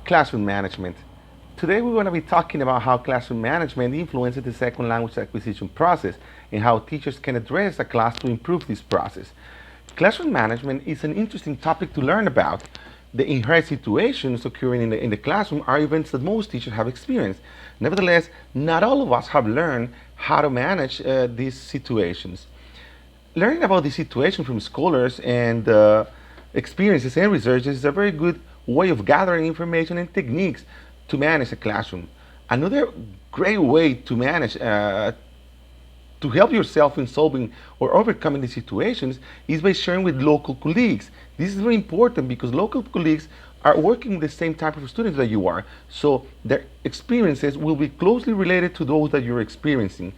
Classroom management. Today we're going to be talking about how classroom management influences the second language acquisition process and how teachers can address a class to improve this process. Classroom management is an interesting topic to learn about. The inherent situations occurring in the classroom are events that most teachers have experienced. Nevertheless, not all of us have learned how to manage these situations. Learning about the situation from scholars and experiences and research is a very good way of gathering information and techniques to manage a classroom. Another great way to manage to help yourself in solving or overcoming the situations is by sharing with local colleagues. This is very important because local colleagues are working with the same type of students that you are, so their experiences will be closely related to those that you're experiencing.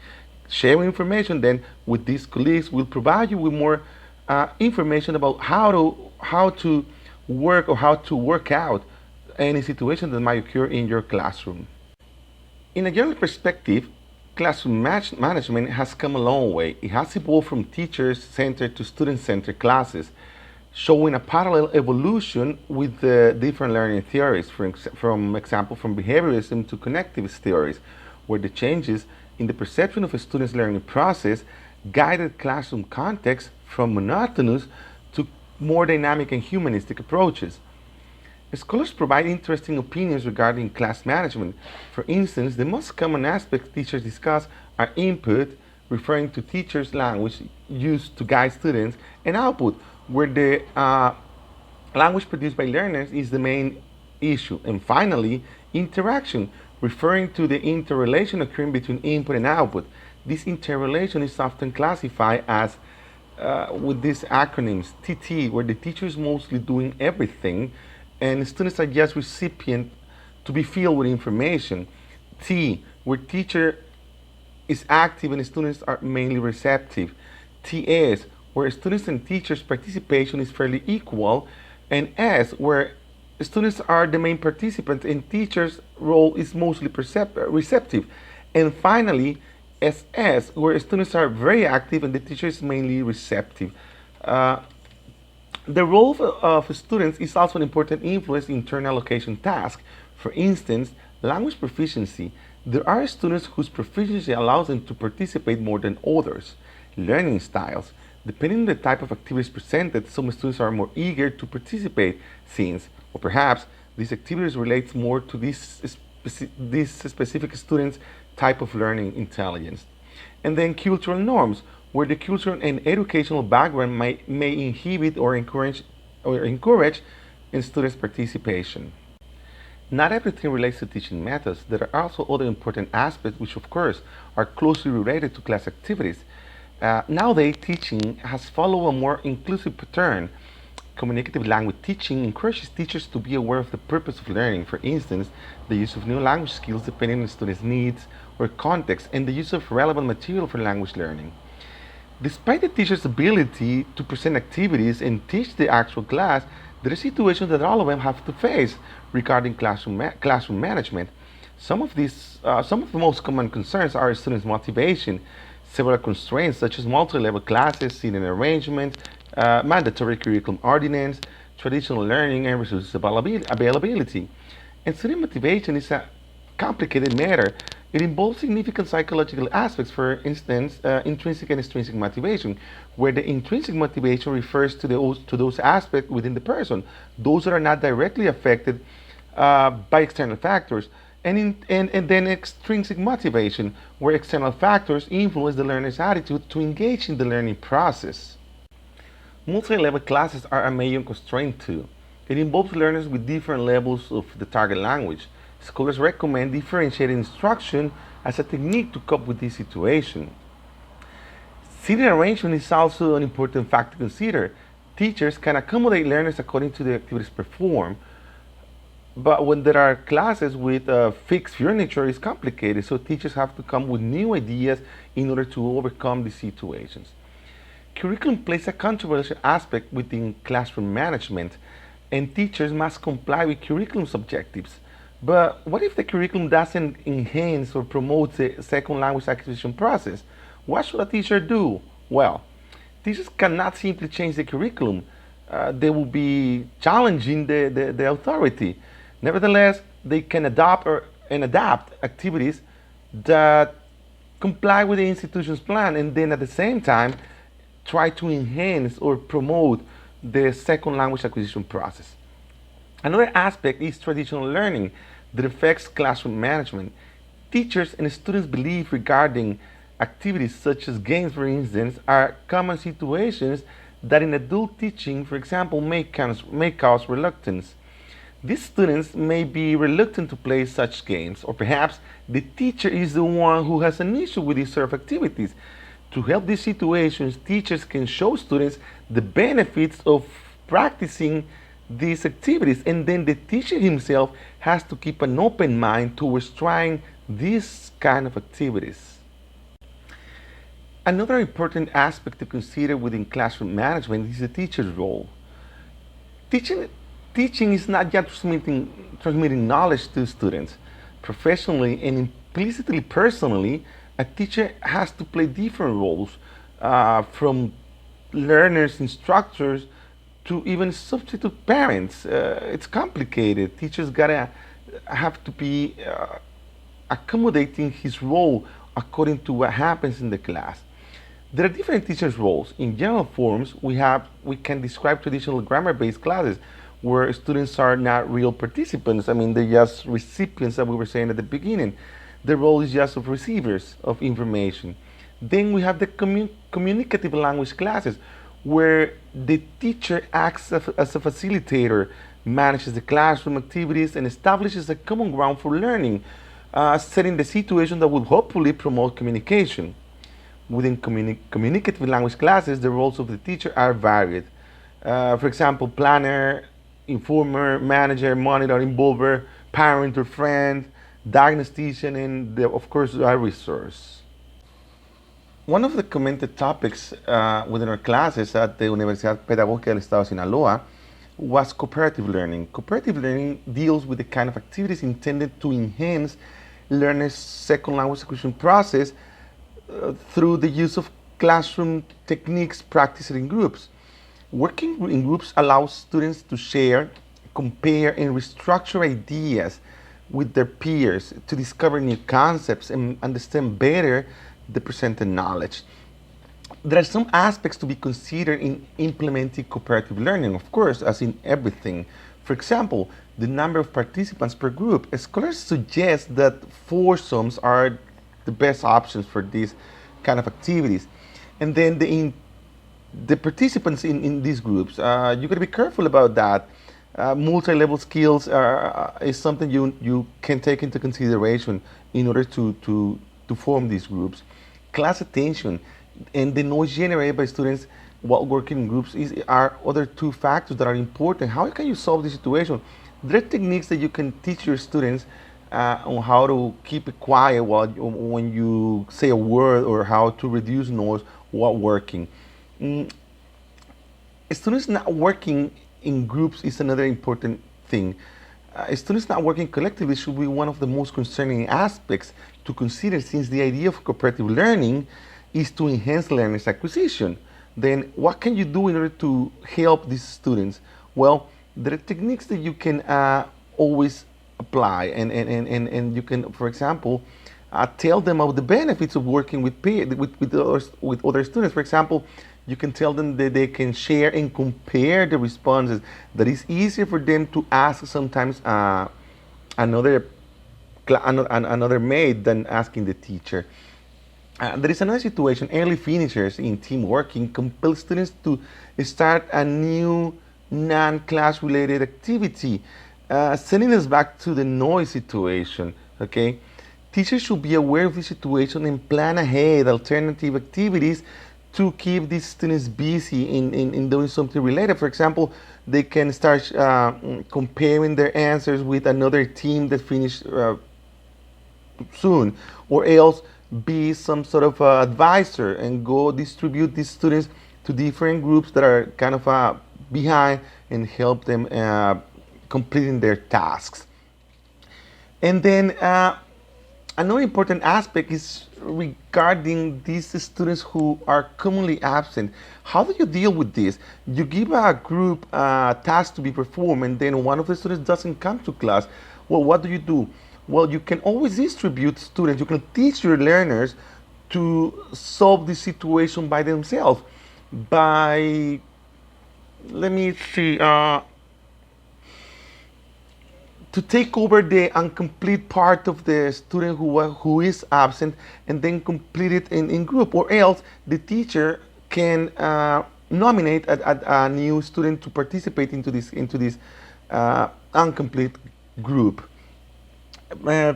Sharing information then with these colleagues will provide you with more information about how to work or how to work out any situation that might occur in your classroom. In a general perspective, classroom management has come a long way. It has evolved from teacher-centered to student-centered classes, showing a parallel evolution with the different learning theories, from example, from behaviorism to connectivist theories, where the changes in the perception of a student's learning process guided classroom context from monotonous to more dynamic and humanistic approaches. Scholars provide interesting opinions regarding class management. For instance, the most common aspects teachers discuss are input, referring to teachers' language used to guide students, and output, where the language produced by learners is the main issue. And finally, interaction, referring to the interrelation occurring between input and output. This interrelation is often classified as with these acronyms TT, where the teacher is mostly doing everything and students are just recipient to be filled with information. T, where teacher is active and students are mainly receptive. TS, where students and teachers' participation is fairly equal. And S, where students are the main participants and teachers' role is mostly receptive. And finally, SS, where students are very active and the teacher is mainly receptive. The role of students is also an important influence in turn allocation tasks. For instance, language proficiency. There are students whose proficiency allows them to participate more than others. Learning styles. Depending on the type of activities presented, some students are more eager to participate since, or perhaps these activities relate more to this specific student's type of learning intelligence. And then cultural norms, where the cultural and educational background may inhibit or encourage in students' participation. Not everything relates to teaching methods. There are also other important aspects which, of course, are closely related to class activities. Nowadays, teaching has followed a more inclusive pattern. Communicative language teaching encourages teachers to be aware of the purpose of learning. For instance, the use of new language skills depending on students' needs or context, and the use of relevant material for language learning. Despite the teacher's ability to present activities and teach the actual class, there are situations that all of them have to face regarding classroom management. Some of the most common concerns are students' motivation, several constraints such as multi-level classes, seating arrangement, mandatory curriculum ordinance, traditional learning, and resources availability. And student motivation is a complicated matter. It involves significant psychological aspects, for instance, intrinsic and extrinsic motivation, where the intrinsic motivation refers to those aspects within the person, those that are not directly affected by external factors, and then extrinsic motivation, where external factors influence the learner's attitude to engage in the learning process. Multi-level classes are a major constraint too. It involves learners with different levels of the target language. Scholars recommend differentiated instruction as a technique to cope with this situation. Seating arrangement is also an important fact to consider. Teachers can accommodate learners according to the activities performed, but when there are classes with fixed furniture, it's complicated, so teachers have to come with new ideas in order to overcome these situations. Curriculum plays a controversial aspect within classroom management, and teachers must comply with curriculum's objectives. But what if the curriculum doesn't enhance or promote the second language acquisition process? What should a teacher do? Well, teachers cannot simply change the curriculum. They will be challenging the authority. Nevertheless, they can adapt activities that comply with the institution's plan, and then at the same time try to enhance or promote the second language acquisition process. Another aspect is traditional learning that affects classroom management. Teachers and students' belief regarding activities such as games, for instance, are common situations that in adult teaching, for example, may cause reluctance. These students may be reluctant to play such games, or perhaps the teacher is the one who has an issue with these sort of activities. To help these situations, teachers can show students the benefits of practicing these activities, and then the teacher himself has to keep an open mind towards trying these kind of activities. Another important aspect to consider within classroom management is the teacher's role. Teaching, teaching is not just transmitting knowledge to students. Professionally and implicitly personally, a teacher has to play different roles, from learners, instructors, to even substitute parents. It's complicated. Teachers gotta have to be accommodating his role according to what happens in the class. There are different teachers' roles. In general forms, we can describe traditional grammar-based classes where students are not real participants. I mean, they're just recipients, that we were saying at the beginning. The role is just of receivers of information. Then we have the communicative language classes where the teacher acts as a facilitator, manages the classroom activities, and establishes a common ground for learning, setting the situation that will hopefully promote communication. Within communicative language classes, the roles of the teacher are varied. For example, planner, informer, manager, monitor, involver, parent or friend, diagnostician, and of course, a resource. One of the commented topics within our classes at the Universidad Pedagógica del Estado de Sinaloa was cooperative learning. Cooperative learning deals with the kind of activities intended to enhance learners' second language acquisition process through the use of classroom techniques practiced in groups. Working in groups allows students to share, compare, and restructure ideas with their peers to discover new concepts and understand better the presented knowledge. There are some aspects to be considered in implementing cooperative learning, of course, as in everything. For example, the number of participants per group. Scholars suggest that foursomes are the best options for these kind of activities. And then the participants in these groups, you got to be careful about that. Multi-level skills is something you can take into consideration in order to form these groups. Class attention and the noise generated by students while working in groups are other two factors that are important. How can you solve this situation? There are techniques that you can teach your students on how to keep it quiet when you say a word, or how to reduce noise while working. Students not working in groups is another important thing. Students not working collectively should be one of the most concerning aspects to consider, since the idea of cooperative learning is to enhance learners' acquisition. Then what can you do in order to help these students? Well, there are techniques that you can always apply, and you can, for example, tell them of the benefits of working with other students. For example, you can tell them that they can share and compare the responses. That is easier for them to ask sometimes another maid than asking the teacher. There is another situation. Early finishers in team working compel students to start a new non-class related activity, sending us back to the noise situation. Okay, teachers should be aware of the situation and plan ahead alternative activities to keep these students busy in doing something related. For example, they can start comparing their answers with another team that finished soon, or else be some sort of advisor and go distribute these students to different groups that are kind of behind, and help them completing their tasks. And then another important aspect is regarding these students who are commonly absent. How do you deal with this? You give a group a task to be performed, and then one of the students doesn't come to class. Well, what do? Well, you can always distribute students. You can teach your learners to solve the situation by themselves by, let me see, to take over the incomplete part of the student who is absent and then complete it in group, or else the teacher can nominate a new student to participate into this incomplete group, uh,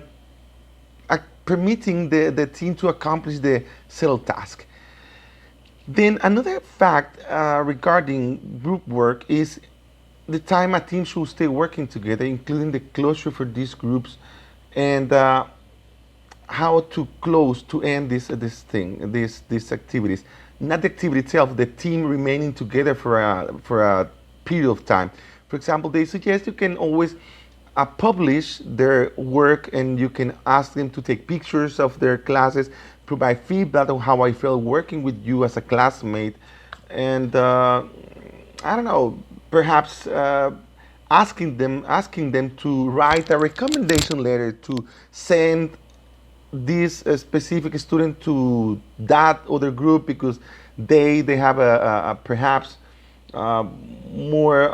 permitting the team to accomplish the settled task. Then another fact regarding group work is the time a team should stay working together, including the closure for these groups, and how to close to end these activities. Not the activity itself, the team remaining together for a period of time. For example, they suggest you can always publish their work, and you can ask them to take pictures of their classes, provide feedback on how I felt working with you as a classmate, and I don't know, perhaps asking them to write a recommendation letter to send this specific student to that other group because they have a perhaps more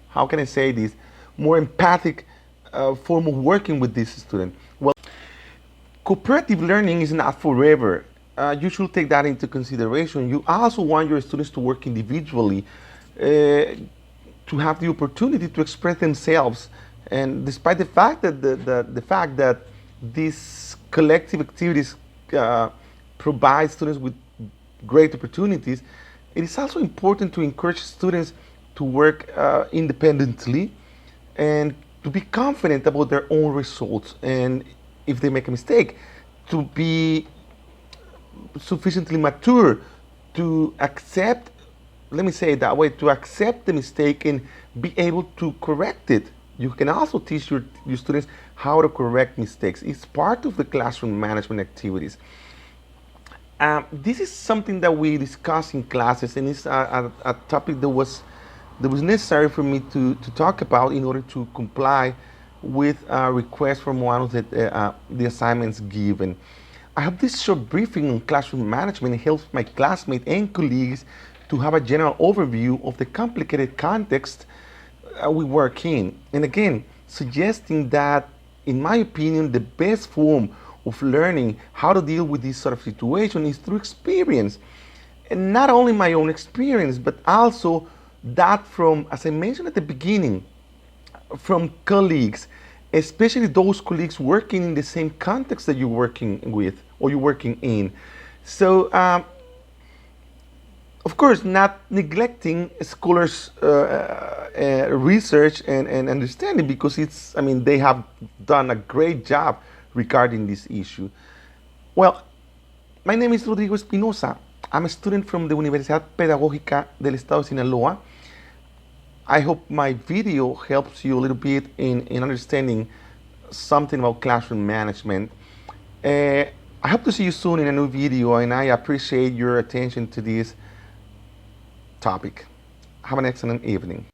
how can I say this, more empathic form of working with this student. Well, cooperative learning is not forever. You should take that into consideration. You also want your students to work individually, to have the opportunity to express themselves. And despite the fact that the fact that these collective activities provide students with great opportunities, it is also important to encourage students to work independently and to be confident about their own results. And if they make a mistake, to be sufficiently mature to accept, let me say it that way, to accept the mistake and be able to correct it. You can also teach your students how to correct mistakes. It's part of the classroom management activities. This is something that we discuss in classes, and it's a topic that was necessary for me to talk about in order to comply with a request from one of the assignments given. I hope this short briefing on classroom management helps my classmates and colleagues to have a general overview of the complicated context we work in. And again, suggesting that, in my opinion, the best form of learning how to deal with this sort of situation is through experience. And not only my own experience, but also that from, as I mentioned at the beginning, from colleagues, especially those colleagues working in the same context that you're working with or you're working in. So, of course, not neglecting scholars' research and understanding, because it's, I mean, they have done a great job regarding this issue. Well, my name is Rodrigo Espinosa. I'm a student from the Universidad Pedagógica del Estado de Sinaloa. I hope my video helps you a little bit in understanding something about classroom management. I hope to see you soon in a new video, and I appreciate your attention to this topic. Have an excellent evening.